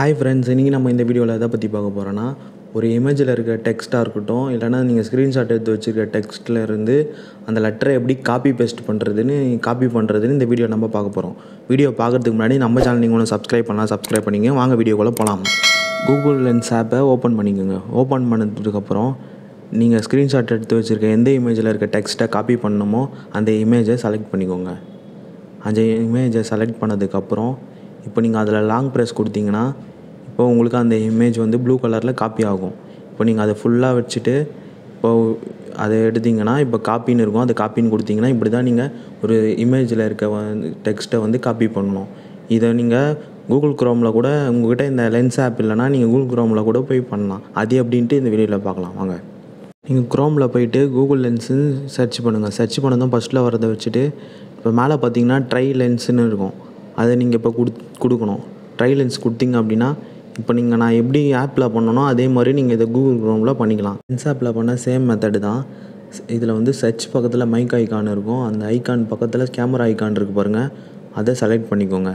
Hi friends, இன்றைக்கி நம்ம இந்த வீடியோவில் எதை பற்றி பார்க்க போகிறோன்னா, ஒரு இமேஜில் இருக்க டெக்ஸ்ட்டாக இருக்கட்டும், இல்லைனா நீங்கள் ஸ்க்ரீன்ஷாட் எடுத்து வச்சுருக்க டெக்ஸ்ட்டில் இருந்து அந்த லெட்டரை எப்படி காப்பி பண்ணுறதுன்னு இந்த வீடியோ நம்ம பார்க்க போகிறோம். வீடியோ பார்க்குறதுக்கு முன்னாடி நம்ம சேனல் நீங்கள் ஒன்று சப்ஸ்கிரைப் பண்ணிங்க. வாங்க வீடியோக்குள்ளே போகலாம். கூகுள் லென்ஸ் ஆப்பை ஓப்பன் பண்ணிக்கோங்க. ஓப்பன் பண்ணதுக்கப்புறம் நீங்கள் ஸ்க்ரீன்ஷாட் எடுத்து வச்சுருக்க எந்த இமேஜில் இருக்க டெக்ஸ்ட்டை காப்பி பண்ணணுமோ அந்த இமேஜை செலக்ட் பண்ணிக்கோங்க. அந்த இமேஜை செலக்ட் பண்ணதுக்கப்புறம் இப்போ நீங்கள் அதில் லாங் ப்ரெஸ் கொடுத்தீங்கன்னா இப்போ உங்களுக்கு அந்த இமேஜ் வந்து ப்ளூ கலரில் காப்பி ஆகும். இப்போ நீங்கள் அதை ஃபுல்லாக வச்சுட்டு அதை எடுத்திங்கன்னா இப்போ காப்பின்னு இருக்கும். அதை காப்பின்னு கொடுத்தீங்கன்னா இப்படி தான் நீங்கள் ஒரு இமேஜில் இருக்க டெக்ஸ்ட்டை வந்து காப்பி பண்ணணும். இதை நீங்கள் கூகுள் குரோமில் கூட உங்கள்கிட்ட இந்த லென்ஸ் ஆப் இல்லைனா நீங்கள் கூகுள் குரோமில் கூட போய் பண்ணலாம். அது அப்படின்ட்டு இந்த வீடியோவில் பார்க்கலாம் வாங்க. நீங்கள் குரோமில் போய்ட்டு கூகுள் லென்ஸுன்னு சர்ச் பண்ணுங்கள். சர்ச் பண்ணதும் ஃபஸ்ட்டில் வரதை வச்சுட்டு இப்போ மேலே பார்த்தீங்கன்னா ட்ரை லென்ஸுன்னு இருக்கும். அதை நீங்கள் இப்போ கொடுக்கணும். ட்ரை லென்ஸ் கொடுத்தீங்க அப்படின்னா இப்போ நான் எப்படி ஆப்பில் பண்ணணும் அதே மாதிரி நீங்கள் இதை கூகுள் குரோமில் பண்ணிக்கலாம். லென்ஸ் ஆப்பில் பண்ண சேம் மெத்தடு தான். இதில் வந்து சர்ச் பக்கத்தில் மைக் ஐக்கான் இருக்கும். அந்த ஐக்கான் பக்கத்தில் கேமரா ஐக்கான் இருக்குது பாருங்கள், அதை செலக்ட் பண்ணிக்கோங்க.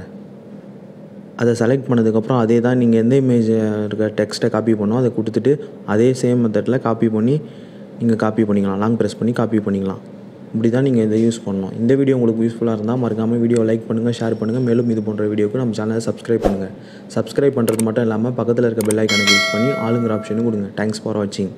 அதை செலக்ட் பண்ணதுக்கப்புறம் அதே தான் நீங்கள் எந்த இமேஜ் இருக்க டெக்ஸ்ட்டை காப்பி பண்ணோம் அதை கொடுத்துட்டு அதே சேம் மெத்தடில் காப்பி பண்ணி நீங்கள் காப்பி பண்ணிக்கலாம். லாங் ப்ரெஸ் பண்ணி காப்பி பண்ணிக்கலாம். இப்படி தான் நீங்கள் இதை யூஸ் பண்ணணும். இந்த வீடியோ உங்களுக்கு யூஸ்ஃபுல்லாக இருந்தால் மறக்காமல் வீடியோ லைக் பண்ணுங்கள், ஷேர் பண்ணுங்கள். மேலும் இது போன்ற வீடியோக்கு நம்ம சேனலை சப்ஸ்கிரைப் பண்ணுங்கள். சப்ஸ்கிரைப் பண்ணுறது மட்டும் இல்லாமல் பக்கத்தில் இருக்க பெல் ஐக்கானை கிளிக் பண்ணி ஆளுங்கிற ஆப்ஷனும் கொடுங்க. தேங்க்ஸ் ஃபார் வாட்சிங்.